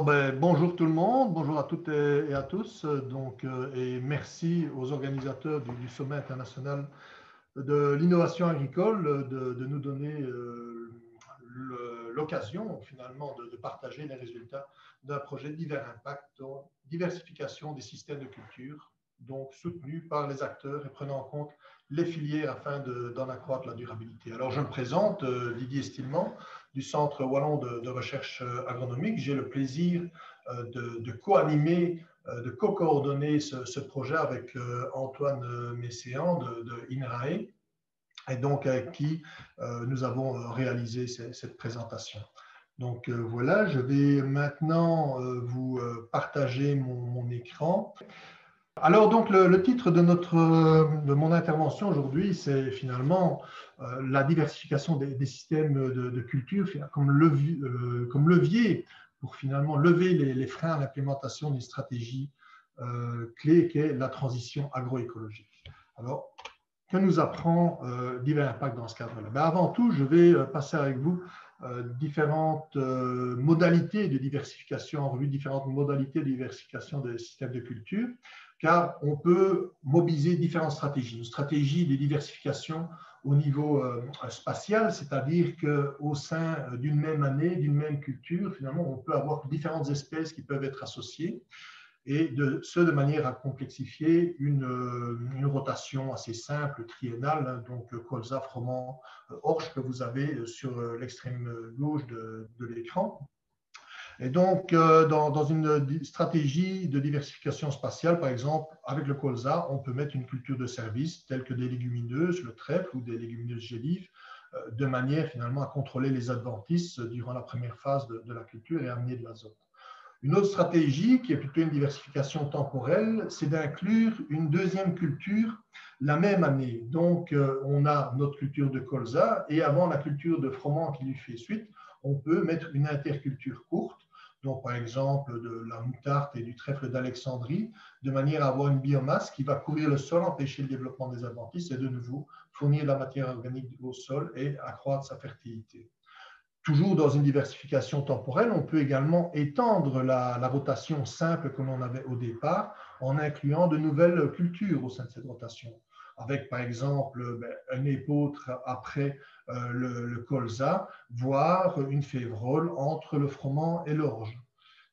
Alors, bonjour tout le monde, bonjour à toutes et à tous. Et merci aux organisateurs du Sommet international de l'innovation agricole de nous donner l'occasion finalement de partager les résultats d'un projet divers impact, diversification des systèmes de culture, donc soutenu par les acteurs et prenant en compte les filières afin d'en accroître la durabilité. Alors, je me présente, Didier Stilman, du Centre Wallon de recherche agronomique. J'ai le plaisir de co-animer, de co-coordonner ce projet avec Antoine Messéan de INRAE, et donc avec qui nous avons réalisé cette présentation. Donc voilà, je vais maintenant vous partager mon écran. Alors donc le titre de mon intervention aujourd'hui, c'est finalement la diversification des systèmes de culture comme levier pour finalement lever les freins à l'implémentation d'une stratégie clé qui est la transition agroécologique. Alors, que nous apprend Divers Impact dans ce cadre-là? Avant tout, je vais passer avec vous différentes modalités de diversification, en revue différentes modalités de diversification des systèmes de culture, car on peut mobiliser différentes stratégies. Une stratégie de diversification au niveau spatial, c'est-à-dire qu'au sein d'une même année, d'une même culture, finalement, on peut avoir différentes espèces qui peuvent être associées, et de manière à complexifier une rotation assez simple, triennale, donc colza, froment, orge que vous avez sur l'extrême gauche de l'écran. Et donc, dans une stratégie de diversification spatiale, par exemple, avec le colza, on peut mettre une culture de service telle que des légumineuses, le trèfle ou des légumineuses gélives, de manière finalement à contrôler les adventices durant la première phase de la culture et amener de l'azote. Une autre stratégie, qui est plutôt une diversification temporelle, c'est d'inclure une deuxième culture la même année. Donc, on a notre culture de colza et avant la culture de froment qui lui fait suite, on peut mettre une interculture courte, donc par exemple de la moutarde et du trèfle d'Alexandrie, de manière à avoir une biomasse qui va couvrir le sol, empêcher le développement des adventices et de nouveau fournir de la matière organique au sol et accroître sa fertilité. Toujours dans une diversification temporelle, on peut également étendre la rotation simple que l'on avait au départ en incluant de nouvelles cultures au sein de cette rotation, avec par exemple un épeautre après le colza, voire une févrole entre le froment et l'orge,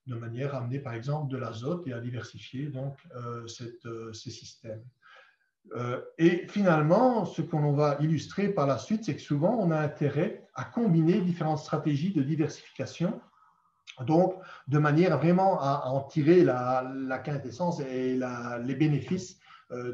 de manière à amener par exemple de l'azote et à diversifier donc ces systèmes. Et finalement, ce qu'on va illustrer par la suite, c'est que souvent, on a intérêt à combiner différentes stratégies de diversification, donc de manière vraiment à en tirer la quintessence et les bénéfices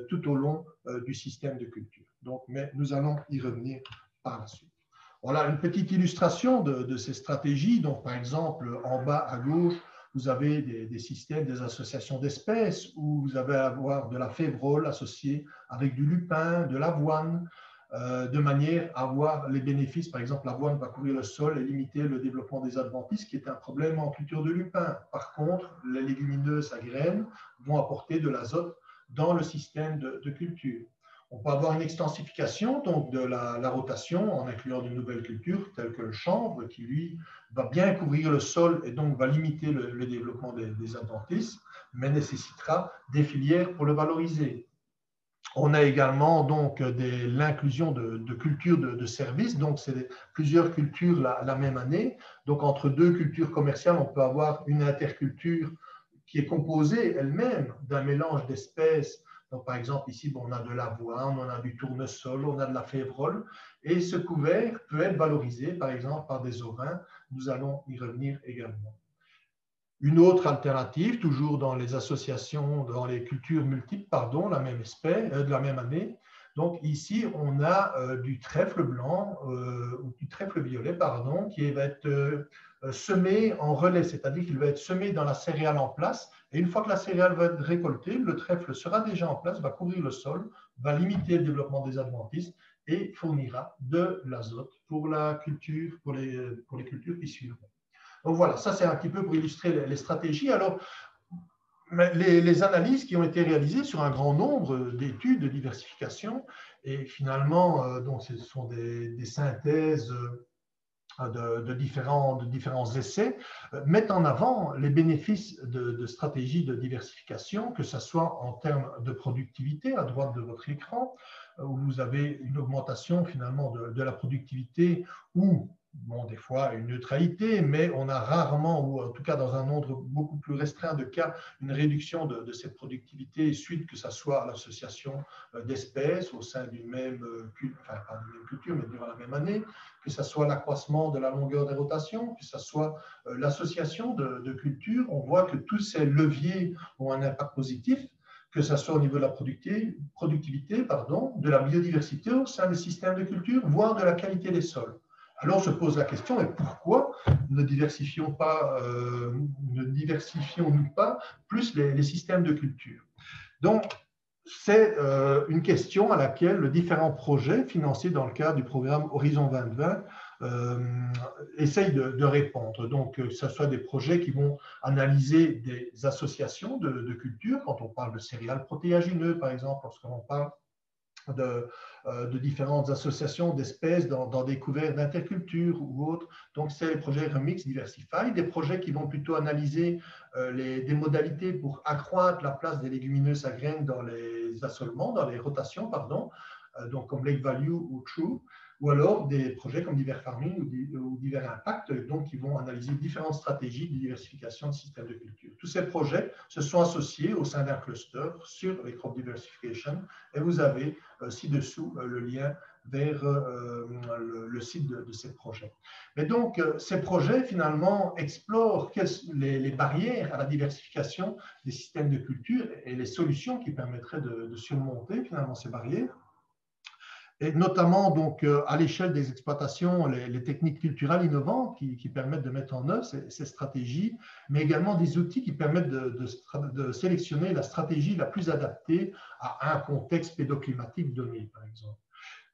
tout au long du système de culture. Donc, mais nous allons y revenir par la suite. Voilà une petite illustration de ces stratégies. Donc, par exemple, en bas à gauche, vous avez des systèmes, des associations d'espèces où vous allez avoir de la févrole associée avec du lupin, de l'avoine, de manière à avoir les bénéfices. Par exemple, l'avoine va couvrir le sol et limiter le développement des adventices, qui est un problème en culture de lupin. Par contre, les légumineuses à graines vont apporter de l'azote dans le système de culture. On peut avoir une extensification donc, de la rotation en incluant de nouvelles cultures telles que le chanvre qui, lui, va bien couvrir le sol et donc va limiter le développement des adventices, mais nécessitera des filières pour le valoriser. On a également donc l'inclusion de cultures de services, donc c'est plusieurs cultures la même année. Donc entre deux cultures commerciales, on peut avoir une interculture qui est composée elle-même d'un mélange d'espèces. Donc, par exemple, ici, on a de l'avoine, on a du tournesol, on a de la févrole. Et ce couvert peut être valorisé, par exemple, par des ovins. Nous allons y revenir également. Une autre alternative, toujours dans les associations, dans les cultures multiples, pardon, la même espèce, de la même année. Donc ici, on a du trèfle blanc ou du trèfle violet, pardon, qui va être semé en relais, c'est-à-dire qu'il va être semé dans la céréale en place. Et une fois que la céréale va être récoltée, le trèfle sera déjà en place, va couvrir le sol, va limiter le développement des adventices et fournira de l'azote pour la culture, pour les cultures qui suivront. Donc voilà, ça c'est un petit peu pour illustrer les stratégies. Alors, les analyses qui ont été réalisées sur un grand nombre d'études de diversification, et finalement, donc ce sont des synthèses de différents essais, mettent en avant les bénéfices de stratégies de diversification, que ce soit en termes de productivité, à droite de votre écran, où vous avez une augmentation finalement de la productivité ou bon, des fois une neutralité, mais on a rarement, ou en tout cas dans un nombre beaucoup plus restreint de cas, une réduction de cette productivité suite que ce soit à l'association d'espèces au sein d'une même, enfin pas d'une même culture, mais durant la même année, que ce soit l'accroissement de la longueur des rotations, que ce soit l'association de cultures. On voit que tous ces leviers ont un impact positif, que ce soit au niveau de la productivité, de la biodiversité au sein des systèmes de culture, voire de la qualité des sols. Alors se pose la question, et pourquoi ne diversifions-nous pas plus les systèmes de culture? Donc, c'est une question à laquelle les différents projets financés dans le cadre du programme Horizon 2020 essayent de répondre. Donc, que ce soit des projets qui vont analyser des associations de cultures, quand on parle de céréales protéagineux, par exemple, lorsqu'on parle de différentes associations d'espèces dans des couverts d'interculture ou autres. Donc, c'est les projets Remix Diversify, des projets qui vont plutôt analyser des modalités pour accroître la place des légumineuses à graines dans les assolements, dans les rotations, donc comme Lake Value ou True, ou alors des projets comme Diver Farming ou Diver Impact, donc qui vont analyser différentes stratégies de diversification de systèmes de culture. Tous ces projets se sont associés au sein d'un cluster sur les crop diversification, et vous avez ci-dessous le lien vers le site de ces projets. Mais donc, ces projets, finalement, explorent les barrières à la diversification des systèmes de culture et les solutions qui permettraient de surmonter, finalement, ces barrières. Et notamment donc, à l'échelle des exploitations, les techniques culturelles innovantes qui permettent de mettre en œuvre ces stratégies, mais également des outils qui permettent de sélectionner la stratégie la plus adaptée à un contexte pédoclimatique donné, par exemple.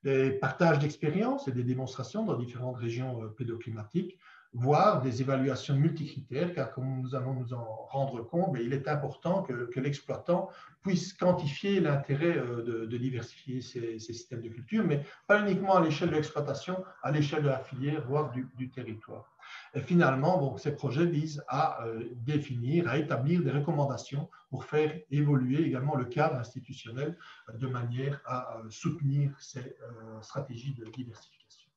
Des partages d'expériences et des démonstrations dans différentes régions pédoclimatiques, voire des évaluations multicritères, car comme nous allons nous en rendre compte, il est important que l'exploitant puisse quantifier l'intérêt de diversifier ces systèmes de culture, mais pas uniquement à l'échelle de l'exploitation, à l'échelle de la filière, voire du territoire. Et finalement, bon, ces projets visent à définir, à établir des recommandations pour faire évoluer également le cadre institutionnel de manière à soutenir ces stratégies de diversification.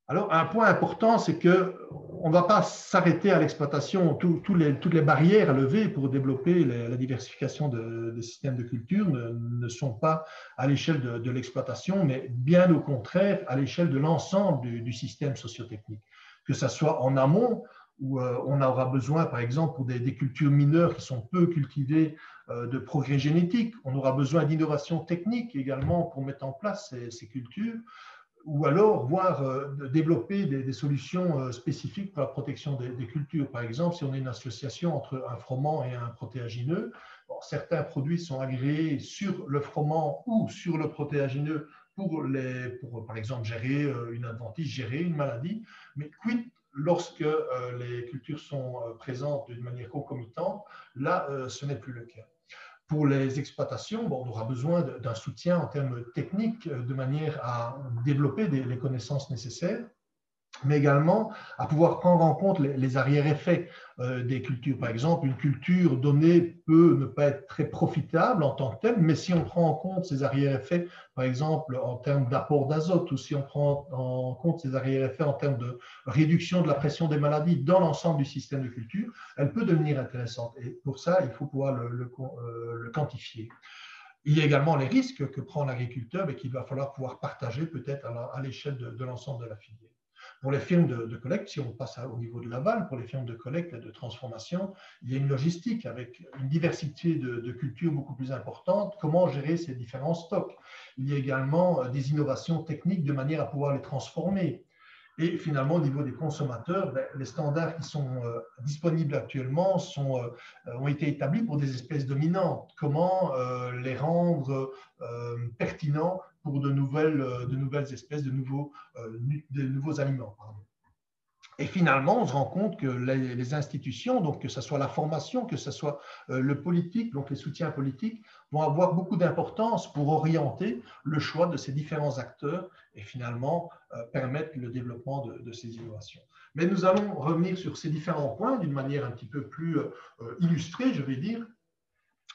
Alors, un point important, c'est qu'on ne va pas s'arrêter à l'exploitation. Toutes les barrières à lever pour développer la diversification des systèmes de culture ne sont pas à l'échelle de l'exploitation, mais bien au contraire à l'échelle de l'ensemble du système sociotechnique. Que ce soit en amont, où on aura besoin, par exemple, pour des cultures mineures qui sont peu cultivées, de progrès génétique. On aura besoin d'innovation technique également pour mettre en place ces cultures, ou alors voir développer des solutions spécifiques pour la protection des cultures. Par exemple, si on a une association entre un froment et un protéagineux, bon, certains produits sont agréés sur le froment ou sur le protéagineux pour par exemple, gérer une adventice, gérer une maladie, mais quid lorsque les cultures sont présentes d'une manière concomitante, là, ce n'est plus le cas. Pour les exploitations, bon, on aura besoin d'un soutien en termes techniques de manière à développer les connaissances nécessaires, mais également à pouvoir prendre en compte les arrière-effets des cultures. Par exemple, une culture donnée peut ne pas être très profitable en tant que telle, mais si on prend en compte ces arrière-effets, par exemple en termes d'apport d'azote, ou si on prend en compte ces arrière-effets en termes de réduction de la pression des maladies dans l'ensemble du système de culture, elle peut devenir intéressante. Et pour ça, il faut pouvoir le quantifier. Il y a également les risques que prend l'agriculteur et qu'il va falloir pouvoir partager peut-être à l'échelle de l'ensemble de la filière. Pour les firmes de collecte, si on passe au niveau de l'aval, pour les firmes de collecte et de transformation, il y a une logistique avec une diversité de cultures beaucoup plus importante. Comment gérer ces différents stocks? Il y a également des innovations techniques de manière à pouvoir les transformer. Et finalement, au niveau des consommateurs, les standards qui sont disponibles actuellement ont été établis pour des espèces dominantes. Comment les rendre pertinents pour de nouvelles espèces, de nouveaux aliments. Pardon. Et finalement, on se rend compte que les institutions, donc que ce soit la formation, que ce soit le politique, donc les soutiens politiques, vont avoir beaucoup d'importance pour orienter le choix de ces différents acteurs et finalement permettre le développement de ces innovations. Mais nous allons revenir sur ces différents points d'une manière un petit peu plus illustrée, je vais dire.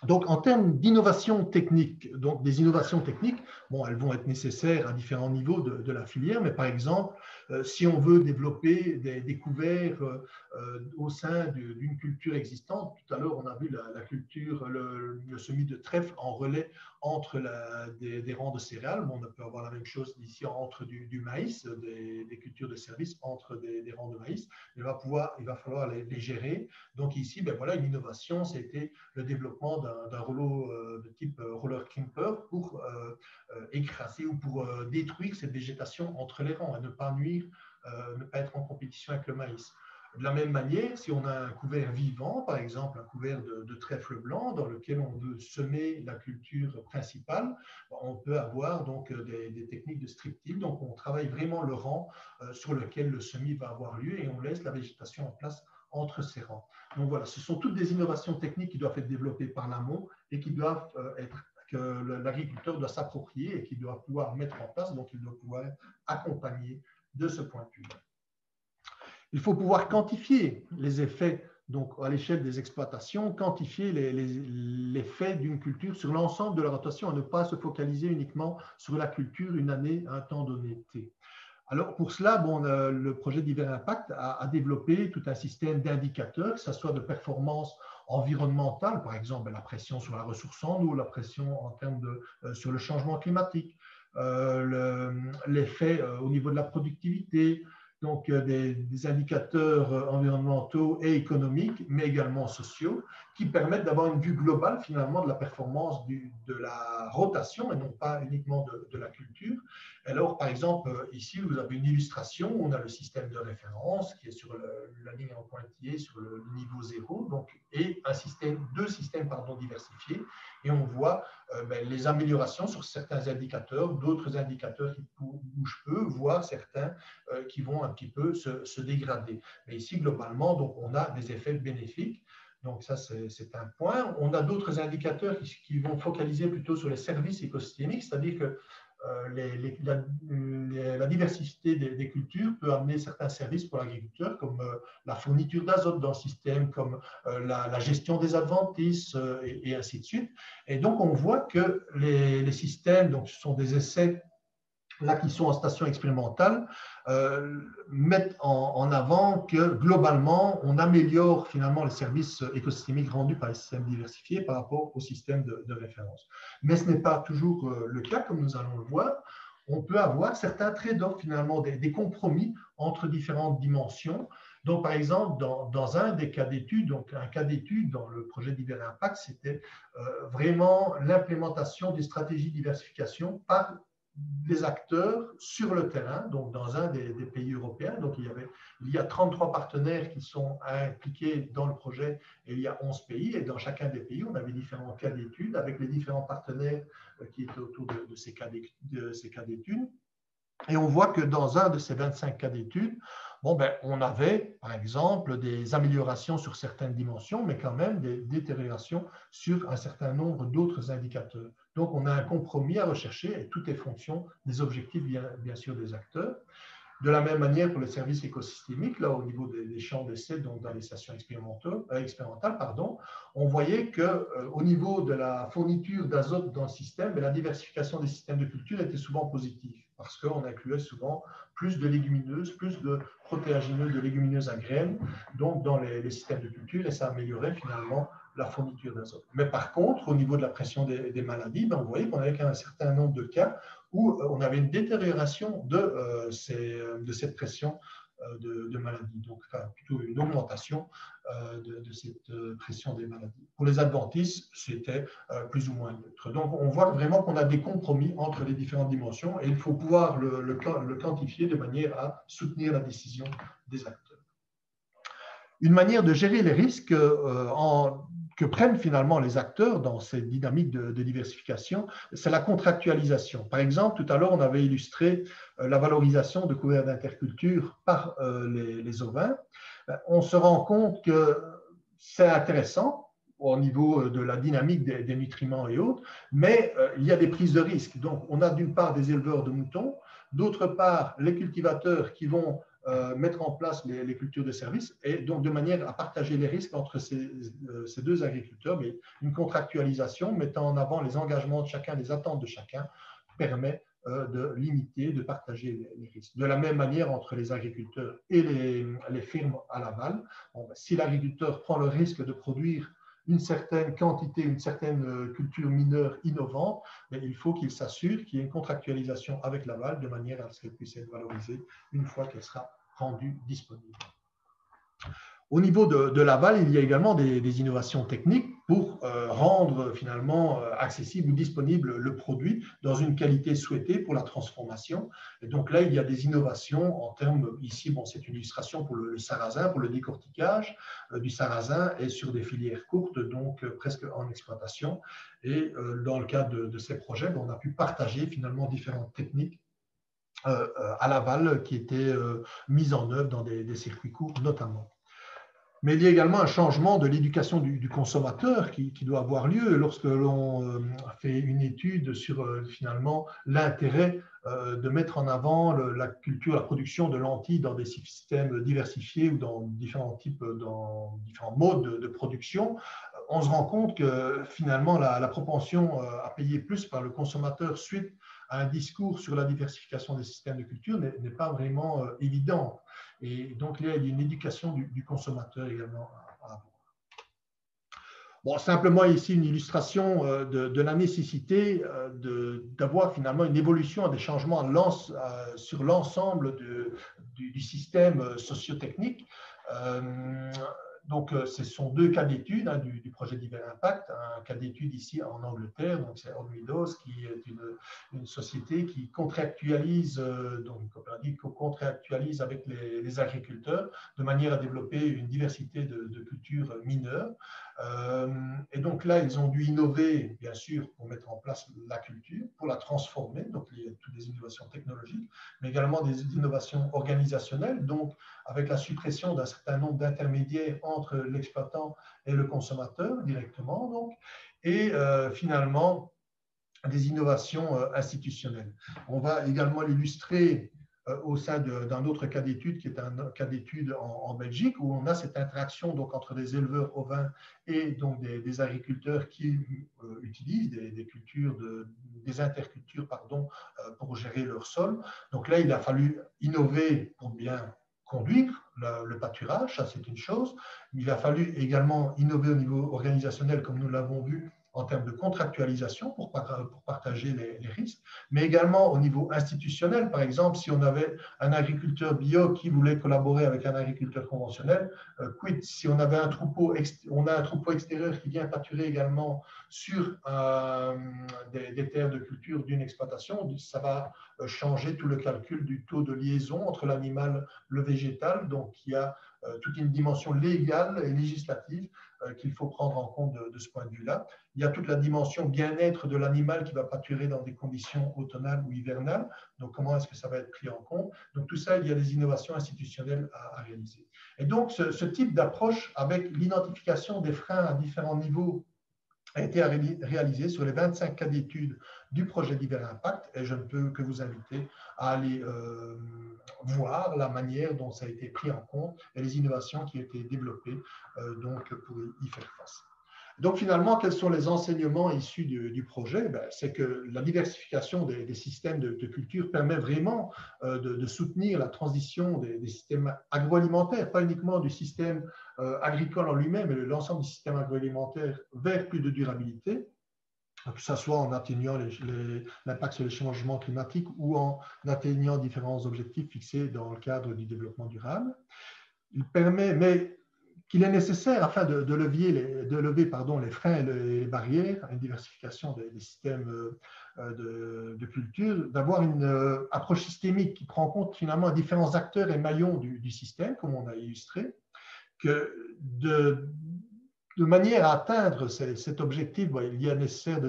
Donc, en termes d'innovation technique, donc des innovations techniques, bon, elles vont être nécessaires à différents niveaux de la filière, mais par exemple, si on veut développer des couverts au sein d'une culture existante, tout à l'heure on a vu la culture, le semis de trèfle en relais entre des rangs de céréales, bon, on peut avoir la même chose ici entre du maïs, des cultures de service entre des rangs de maïs, il va falloir les gérer. Donc ici, ben voilà, une innovation, c'était le développement d'un rouleau de type roller crimper pour écraser ou pour détruire cette végétation entre les rangs et ne pas nuire, ne pas être en compétition avec le maïs. De la même manière, si on a un couvert vivant, par exemple un couvert de trèfle blanc dans lequel on veut semer la culture principale, on peut avoir donc des techniques de strip-till. Donc on travaille vraiment le rang sur lequel le semis va avoir lieu et on laisse la végétation en place entre ces rangs. Donc voilà, ce sont toutes des innovations techniques qui doivent être développées par l'amont et qui doivent que l'agriculteur doit s'approprier et qu'il doit pouvoir mettre en place, donc il doit pouvoir être accompagné de ce point de vue. Il faut pouvoir quantifier les effets, donc à l'échelle des exploitations, quantifier l'effet d'une culture sur l'ensemble de la rotation et ne pas se focaliser uniquement sur la culture une année à un temps donné T. Alors pour cela, bon, le projet Divers Impact a développé tout un système d'indicateurs, que ce soit de performance environnementale, par exemple la pression sur la ressource en eau, la pression en termes sur le changement climatique, l'effet au niveau de la productivité, donc des indicateurs environnementaux et économiques, mais également sociaux, qui permettent d'avoir une vue globale finalement de la performance de la rotation et non pas uniquement de la culture. Alors, par exemple, ici, vous avez une illustration où on a le système de référence qui est sur la ligne en pointillé sur le niveau 0, donc, et deux systèmes diversifiés. Et on voit les améliorations sur certains indicateurs, d'autres indicateurs qui bougent peu, voire certains qui vont un petit peu se dégrader. Mais ici, globalement, donc, on a des effets bénéfiques. Donc ça, c'est un point. On a d'autres indicateurs qui vont focaliser plutôt sur les services écosystémiques, c'est-à-dire que la diversité des cultures peut amener certains services pour l'agriculteur, comme la fourniture d'azote dans le système, comme la gestion des adventices et ainsi de suite. Et donc, on voit que les systèmes, donc ce sont des essais là qui sont en station expérimentale, mettent en avant que globalement, on améliore finalement les services écosystémiques rendus par les systèmes diversifiés par rapport au système de référence. Mais ce n'est pas toujours le cas, comme nous allons le voir. On peut avoir certains trade-offs finalement, des compromis entre différentes dimensions. Donc, par exemple, dans un des cas d'études, donc un cas d'étude dans le projet Divers Impact, c'était vraiment l'implémentation des stratégies de diversification par des acteurs sur le terrain, donc dans un des pays européens. Donc il y a 33 partenaires qui sont impliqués dans le projet et il y a 11 pays. Et dans chacun des pays, on avait différents cas d'études avec les différents partenaires qui étaient autour de ces cas d'études. Et on voit que dans un de ces 25 cas d'études, on avait, par exemple, des améliorations sur certaines dimensions, mais quand même des détériorations sur un certain nombre d'autres indicateurs. Donc, on a un compromis à rechercher et tout est fonction des objectifs, bien sûr, des acteurs. De la même manière pour les services écosystémiques, là, au niveau des champs d'essai, donc dans les stations expérimentales, on voyait qu'au niveau de la fourniture d'azote dans le système, la diversification des systèmes de culture était souvent positive parce qu'on incluait souvent plus de légumineuses, plus de protéagineux de légumineuses à graines, donc dans les systèmes de culture, et ça améliorait finalement la fourniture d'azote. Mais par contre, au niveau de la pression des maladies, on voyait qu'on avait un certain nombre de cas où on avait une détérioration de cette pression de maladies, donc plutôt une augmentation de cette pression des maladies. Pour les adventices, c'était plus ou moins neutre. Donc, on voit vraiment qu'on a des compromis entre les différentes dimensions et il faut pouvoir le quantifier de manière à soutenir la décision des acteurs. Une manière de gérer les risques que prennent finalement les acteurs dans cette dynamique de diversification, c'est la contractualisation. Par exemple, tout à l'heure, on avait illustré la valorisation de couverts d'interculture par les ovins. On se rend compte que c'est intéressant au niveau de la dynamique des nutriments et autres, mais il y a des prises de risques. Donc, on a d'une part des éleveurs de moutons, d'autre part les cultivateurs qui vont mettre en place les cultures de service et donc de manière à partager les risques entre ces deux agriculteurs, mais une contractualisation mettant en avant les engagements de chacun, les attentes de chacun permet de limiter, de partager les risques. De la même manière entre les agriculteurs et les firmes à l'aval, bon, si l'agriculteur prend le risque de produire une certaine quantité, une certaine culture mineure innovante, mais il faut qu'il s'assure qu'il y ait une contractualisation avec l'aval de manière à ce qu'elle puisse être valorisée une fois qu'elle sera rendue disponible. Au niveau de l'aval, il y a également des innovations techniques pour rendre finalement accessible ou disponible le produit dans une qualité souhaitée pour la transformation. Et donc là, il y a des innovations en termes, ici, bon, c'est une illustration pour le sarrasin, pour le décortiquage du sarrasin et sur des filières courtes, donc presque en exploitation. Et dans le cadre de ces projets, on a pu partager finalement différentes techniques à l'aval qui étaient mises en œuvre dans des circuits courts notamment. Mais il y a également un changement de l'éducation du consommateur qui doit avoir lieu lorsque l'on fait une étude sur finalement l'intérêt de mettre en avant la culture, la production de lentilles dans des systèmes diversifiés ou dans différents modes de production. On se rend compte que finalement la propension à payer plus par le consommateur suite à un discours sur la diversification des systèmes de culture n'est pas vraiment évidente. Et donc, il y a une éducation du consommateur également à avoir. Bon, simplement ici une illustration de la nécessité d'avoir finalement une évolution, des changements sur l'ensemble du système socio-technique. Donc, ce sont deux cas d'études du projet Divers Impact. Un cas d'étude ici en Angleterre, donc c'est Ormidos, qui est une société qui contractualise, donc une coopérative qui contractualise avec les agriculteurs de manière à développer une diversité de cultures mineures. Et donc là, ils ont dû innover, bien sûr, pour mettre en place la culture, pour la transformer. Donc, il y a toutes des innovations technologiques, mais également des innovations organisationnelles. Donc, avec la suppression d'un certain nombre d'intermédiaires entre l'exploitant et le consommateur directement. Donc, et finalement, des innovations institutionnelles. On va également l'illustrer au sein d'un autre cas d'étude qui est un cas d'étude en Belgique où on a cette interaction donc, entre des éleveurs ovins et donc des agriculteurs qui utilisent des intercultures pardon, pour gérer leur sol. Donc là, il a fallu innover pour bien conduire le pâturage, ça c'est une chose. Il a fallu également innover au niveau organisationnel comme nous l'avons vu en termes de contractualisation pour partager les risques, mais également au niveau institutionnel. Par exemple, si on avait un agriculteur bio qui voulait collaborer avec un agriculteur conventionnel, quid si on avait on a un troupeau extérieur qui vient pâturer également sur des terres de culture d'une exploitation, ça va changer tout le calcul du taux de liaison entre l'animal, le végétal, donc il y a toute une dimension légale et législative qu'il faut prendre en compte de ce point de vue-là. Il y a toute la dimension bien-être de l'animal qui va pâturer dans des conditions automnales ou hivernales. Donc, comment est-ce que ça va être pris en compte? Donc, tout ça, il y a des innovations institutionnelles à réaliser. Et donc, ce type d'approche avec l'identification des freins à différents niveaux a été réalisé sur les 25 cas d'études du projet Divers Impact et je ne peux que vous inviter à aller voir la manière dont ça a été pris en compte et les innovations qui ont été développées donc pour y faire face. Donc finalement, quels sont les enseignements issus du projet? C'est que la diversification des systèmes de culture permet vraiment de soutenir la transition des systèmes agroalimentaires, pas uniquement du système agricole en lui-même, mais l'ensemble du système agroalimentaire vers plus de durabilité, que ce soit en atteignant l'impact sur les changements climatiques ou en atteignant différents objectifs fixés dans le cadre du développement durable. Il permet, mais qu'il est nécessaire afin de lever les freins et les barrières à une diversification des systèmes de culture, d'avoir une approche systémique qui prend en compte finalement différents acteurs et maillons du système, comme on a illustré, de manière à atteindre cet objectif, il est nécessaire de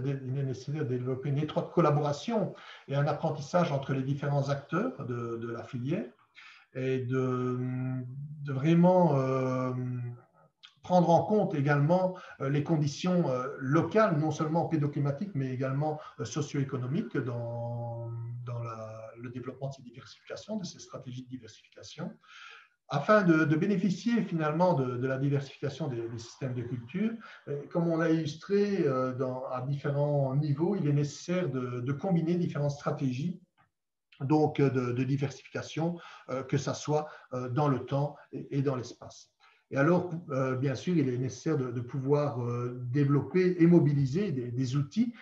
développer une étroite collaboration et un apprentissage entre les différents acteurs de la filière et de vraiment prendre en compte également les conditions locales, non seulement pédoclimatiques, mais également socio-économiques dans le développement de ces diversifications, de ces stratégies de diversification. Afin de bénéficier finalement de la diversification des systèmes de culture, comme on l'a illustré à différents niveaux, il est nécessaire de combiner différentes stratégies donc de diversification, que ce soit dans le temps et dans l'espace. Et alors, bien sûr, il est nécessaire de pouvoir développer et mobiliser des outils,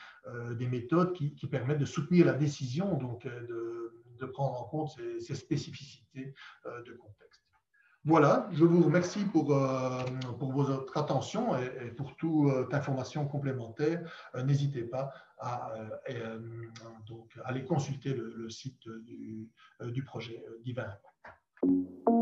des méthodes qui permettent de soutenir la décision, donc de prendre en compte ces spécificités de contexte. Voilà, je vous remercie pour votre attention et pour toute information complémentaire. N'hésitez pas à donc, aller consulter le site du projet Divin Impact.